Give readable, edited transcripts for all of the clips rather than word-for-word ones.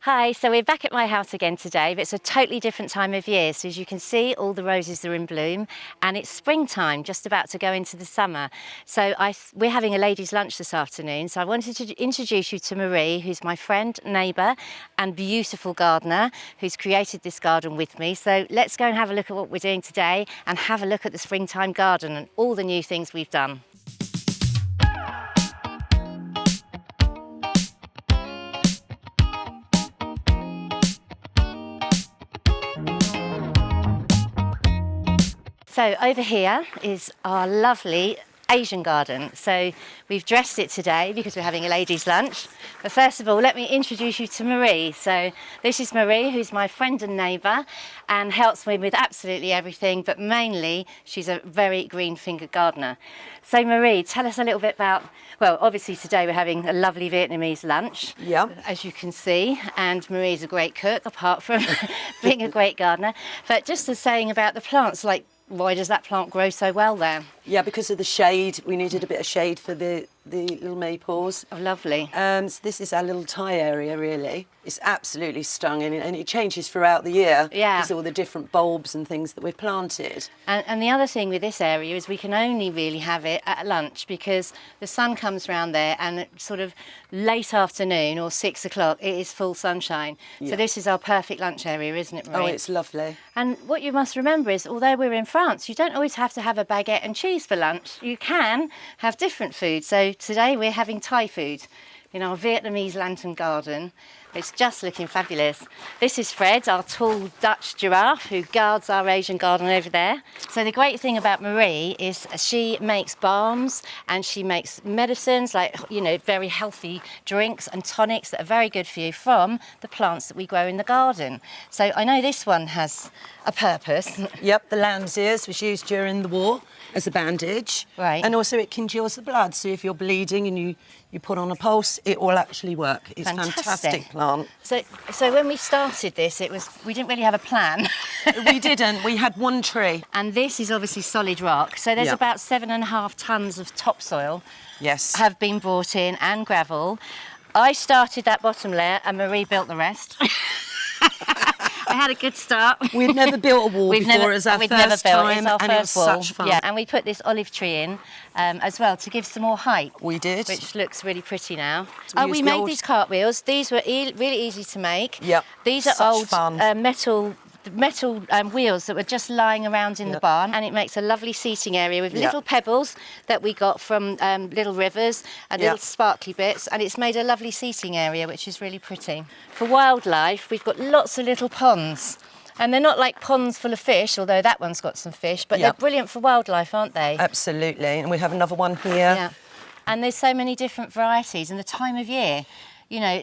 Hi, so we're back at my house again today, but it's a totally different time of year. So as you can see, all the roses are in bloom and it's springtime, just about to go into the summer. So we're having a ladies' lunch this afternoon. So I wanted to introduce you to Marie, who's my friend, neighbour and beautiful gardener who's created this garden with me. So let's go and have a look at what we're doing today and have a look at the springtime garden and all the new things we've done. So over here is our lovely Asian garden. So we've dressed it today because we're having a ladies' lunch. But first of all, let me introduce you to Marie. So this is Marie, who's my friend and neighbour and helps me with absolutely everything, but mainly she's a very green-fingered gardener. So Marie, tell us a little bit about, well, obviously today we're having a lovely Vietnamese lunch, as you can see, and Marie's a great cook, apart from being a great gardener. But just as saying about the plants, like, why does that plant grow so well there? Yeah, because of the shade. We needed a bit of shade for the little maples. Oh, lovely. So this is our little Thai area, really. It's absolutely stunning, and it changes throughout the year. Yeah. Because of all the different bulbs and things that we've planted. And the other thing with this area is we can only really have it at lunch because the sun comes round there and at sort of late afternoon or 6 o'clock, it is full sunshine. Yeah. So this is our perfect lunch area, isn't it, Marie? Oh, it's lovely. And what you must remember is, although we're in France, you don't always have to have a baguette and cheese for lunch. You can have different food. So today we're having Thai food in our Vietnamese lantern garden. It's just looking fabulous. This is Fred, our tall Dutch giraffe who guards our Asian garden over there. So the great thing about Marie is she makes balms and she makes medicines, like, you know, very healthy drinks and tonics that are very good for you from the plants that we grow in the garden. So I know this one has a purpose. Yep, the lamb's ears was used during the war as a bandage. Right. And also it congeals the blood, so if you're bleeding and you put on a pulse, it will actually work. It's a fantastic plant. So when we started this, we didn't really have a plan. We didn't. We had one tree. And this is obviously solid rock. So there's about 7.5 tonnes of topsoil have been brought in and gravel. I started that bottom layer and Marie built the rest. I had a good start. We'd never built a wall before. As our first time, and it was such fun. Yeah, and we put this olive tree in as well to give some more height. We did. Which looks really pretty now. So we made these cartwheels. These were really easy to make. Yep. These are old metal wheels that were just lying around in the barn, and it makes a lovely seating area with little pebbles that we got from little rivers and little sparkly bits, and it's made a lovely seating area which is really pretty. For wildlife, we've got lots of little ponds, and they're not like ponds full of fish, although that one's got some fish, but they're brilliant for wildlife, aren't they? Absolutely, and we have another one here. Yeah, and there's so many different varieties, and the time of year, you know,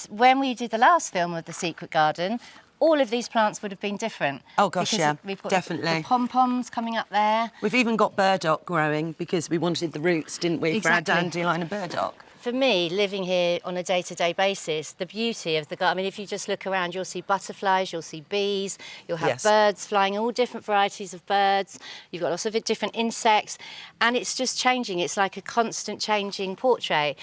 when we did the last film of The Secret Garden, all of these plants would have been different. Oh gosh, because yeah, we've got definitely. The pom-poms coming up there. We've even got burdock growing because we wanted the roots, didn't we, Exactly. for our dandelion and burdock. For me, living here on a day-to-day basis, the beauty of the garden, I mean, if you just look around, you'll see butterflies, you'll see bees, you'll have birds flying, all different varieties of birds. You've got lots of different insects, and it's just changing. It's like a constant changing portrait.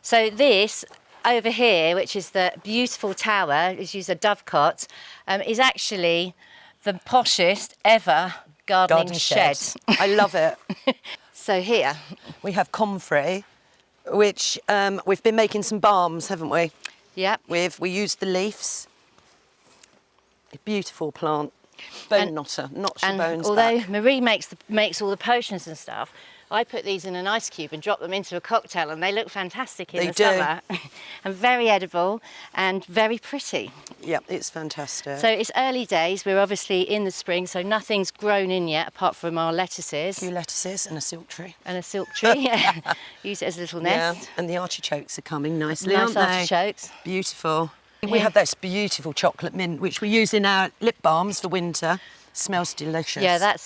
So this over here, which is the beautiful tower, is used a dovecot, is actually the poshest ever gardening shed. I love it. So here we have comfrey, which we've been making some balms, haven't we? Yep. We used the leaves. A beautiful plant. Bone knotter, knocks your bones although back. Marie makes all the potions and stuff, I put these in an ice cube and drop them into a cocktail, and they look fantastic in the summer. And very edible and very pretty. Yep, it's fantastic. So it's early days. We're obviously in the spring, so nothing's grown in yet apart from our lettuces. A few lettuces and a silk tree. And a silk tree. Use it as a little nest. Yeah, and the artichokes are coming nicely, Nice aren't they? artichokes. Beautiful. We have this beautiful chocolate mint, which we use in our lip balms for winter. Smells delicious. Yeah,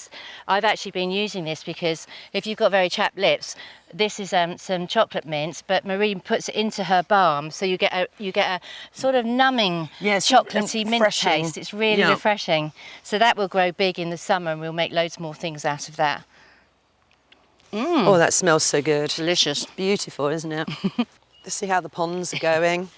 I've actually been using this because if you've got very chapped lips, this is some chocolate mint, but Marie puts it into her balm, so you get a sort of numbing, chocolatey mint taste. It's really refreshing. So that will grow big in the summer, and we'll make loads more things out of that. Oh, that smells so good. Delicious. Beautiful, isn't it? Let's see how the ponds are going.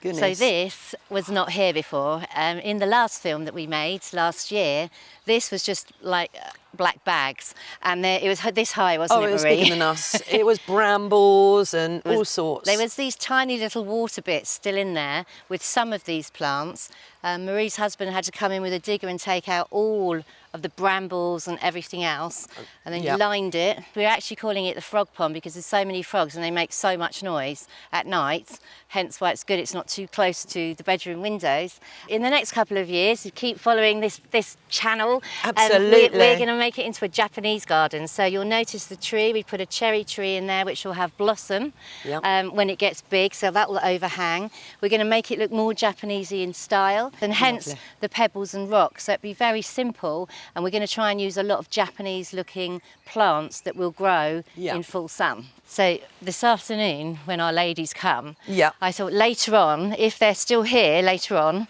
Goodness. So this was not here before. In the last film that we made last year, this was just like black bags, and it was this high, wasn't it, it was Marie? bigger than us. It was brambles and all sorts. There was these tiny little water bits still in there with some of these plants. Marie's husband had to come in with a digger and take out all of the brambles and everything else, and then lined it. We're actually calling it the frog pond because there's so many frogs and they make so much noise at night, hence why it's good it's not too close to the bedroom windows. In the next couple of years, you keep following this channel. Absolutely. We're going to make it into a Japanese garden. So you'll notice the tree, we put a cherry tree in there which will have blossom when it gets big, so that will overhang. We're going to make it look more Japanesey in style, and hence the pebbles and rocks. So it'll be very simple, and we're going to try and use a lot of Japanese looking plants that will grow in full sun. So this afternoon when our ladies come, I thought later on, if they're still here later on,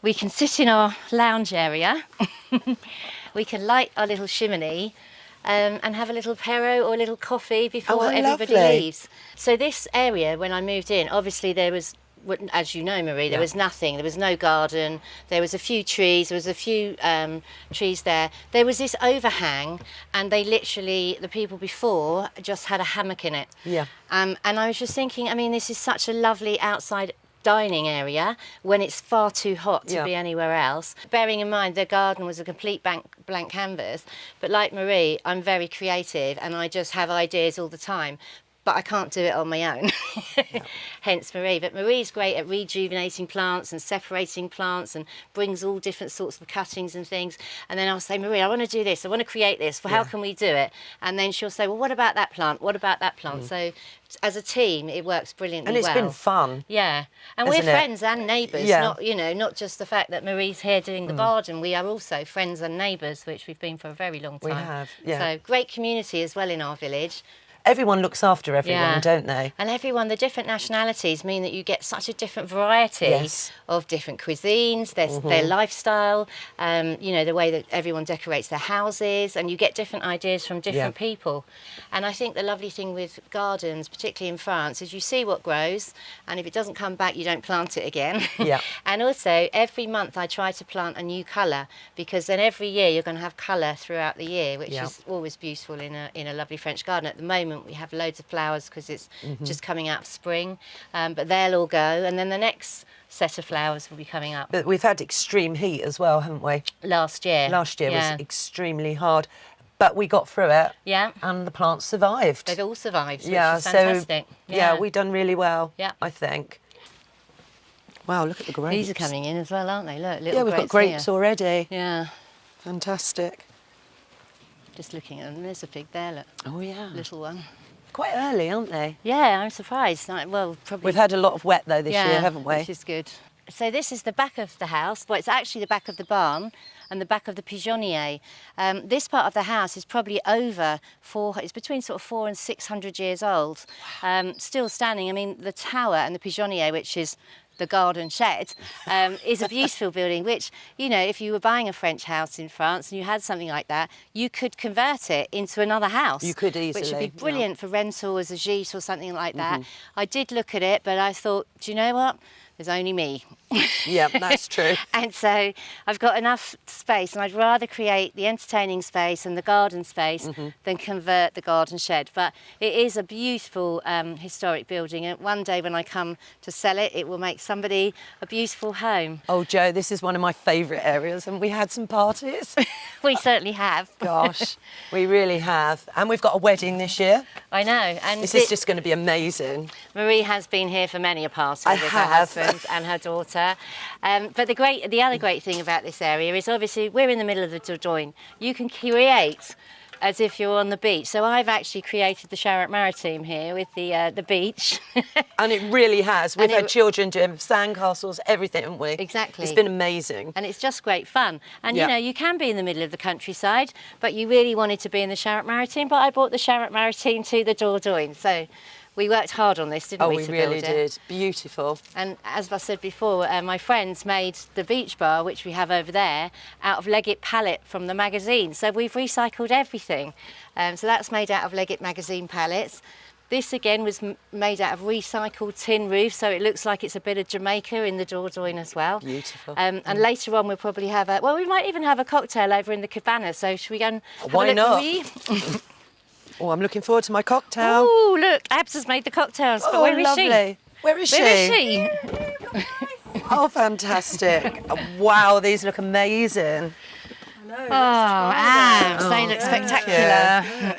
we can sit in our lounge area, we can light our little chimney and have a little Perro or a little coffee before everybody leaves. So this area, when I moved in, obviously there was, as you know, Marie, there was nothing. There was no garden. There was a few trees. There was a few trees there. There was this overhang, and they literally, the people before, just had a hammock in it. And I was just thinking, I mean, this is such a lovely outside dining area when it's far too hot to be anywhere else. Bearing in mind the garden was a complete blank canvas, but like Marie, I'm very creative and I just have ideas all the time. But I can't do it on my own, hence Marie. But Marie's great at rejuvenating plants and separating plants and brings all different sorts of cuttings and things. And then I'll say, Marie, I want to do this, I want to create this, well, how can we do it? And then she'll say, well, what about that plant? What about that plant? So as a team, it works brilliantly well. And it's been fun. Yeah, and we're friends and neighbours, not, you know, not just the fact that Marie's here doing the garden. We are also friends and neighbours, which we've been for a very long time. We have, So great community as well in our village. Everyone looks after everyone, don't they? And everyone, the different nationalities mean that you get such a different variety of different cuisines, their lifestyle, you know, the way that everyone decorates their houses, and you get different ideas from different people. And I think the lovely thing with gardens, particularly in France, is you see what grows, and if it doesn't come back, you don't plant it again. And also, every month I try to plant a new colour, because then every year you're going to have colour throughout the year, which is always beautiful in a lovely French garden. At the moment, we have loads of flowers because it's just coming out of spring, but they'll all go, and then the next set of flowers will be coming up. But we've had extreme heat as well, haven't we? Last year was extremely hard, but we got through it. And the plants survived. They've all survived, which is fantastic. So we've done really well. Yeah, I think. Wow, look at the grapes. These are coming in as well, aren't they? Look, little we've got grapes here already. Yeah, fantastic. Just looking at them, there's a fig there, look. Oh yeah, little one. Quite early, aren't they? Yeah, I'm surprised. Well, probably. We've had a lot of wet though this year, haven't we? Which is good. So this is the back of the house. Well, it's actually the back of the barn and the back of the pigeonnier. This part of the house is probably it's between sort of 400 and 600 years old. Still standing. I mean, the tower and the pigeonnier, which is the garden shed, is a beautiful building, which, you know, if you were buying a French house in France and you had something like that, you could convert it into another house. You could easily. Which would be brilliant for rental as a gîte or something like that. I did look at it, but I thought, do you know what? There's only me. Yeah, that's true. And so I've got enough space, and I'd rather create the entertaining space and the garden space than convert the garden shed. But it is a beautiful historic building, and one day when I come to sell it, it will make somebody a beautiful home. Oh, Jo, this is one of my favourite areas, and we had some parties. We certainly have. Gosh, we really have. And we've got a wedding this year. I know. And this is just going to be amazing. Marie has been here for many a party with her husband and her daughter. But the other great thing about this area is obviously we're in the middle of the Dordogne. You can create as if you're on the beach. So I've actually created the Charente-Maritime here with the beach. And it really has. We've had children doing sandcastles, everything, haven't we? Exactly. It's been amazing. And it's just great fun. And you know, you can be in the middle of the countryside, but you really wanted to be in the Charente-Maritime. But I brought the Charente-Maritime to the Dordogne. So we worked hard on this, didn't we? Oh, we really did. Beautiful. And as I said before, my friends made the beach bar, which we have over there, out of Leggett pallet from the magazine. So we've recycled everything. So that's made out of Leggett magazine pallets. This again was made out of recycled tin roof, so it looks like it's a bit of Jamaica in the Dordogne as well. Beautiful. And later on we'll probably have we might even have a cocktail over in the cabana, so should we go and have Why a look, not? Marie? Oh, I'm looking forward to my cocktail. Oh, look, Abs has made the cocktails, but where is she? lovely. Where is she? Where is she? Oh, fantastic. Wow, these look amazing. Oh, Abs, they look spectacular.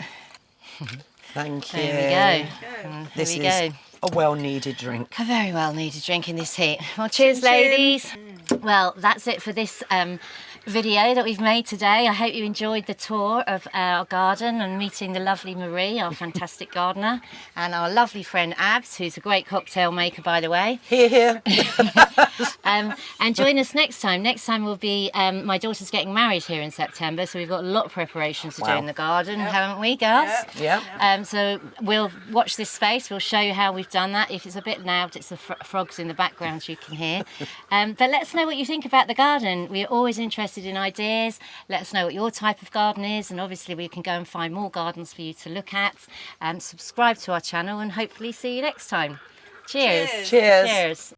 Thank you. There we go. This Here we is go. a well-needed drink. A very well needed drink in this heat. Well, cheers, ladies. Well, that's it for this video that we've made today. I hope you enjoyed the tour of our garden and meeting the lovely Marie, our fantastic gardener, and our lovely friend Abs, who's a great cocktail maker, by the way. Here, here. And join us next time. Next time will be my daughter's getting married here in September, so we've got a lot of preparations to do in the garden, haven't we, girls? Yeah. So we'll watch this space. We'll show you how we've done that. If it's a bit loud, it's the frogs in the background you can hear. But let us know what you think about the garden. We're always interested in ideas. Let us know what your type of garden is, and obviously we can go and find more gardens for you to look at. Subscribe to our channel, and hopefully see you next time. Cheers. Cheers. Cheers.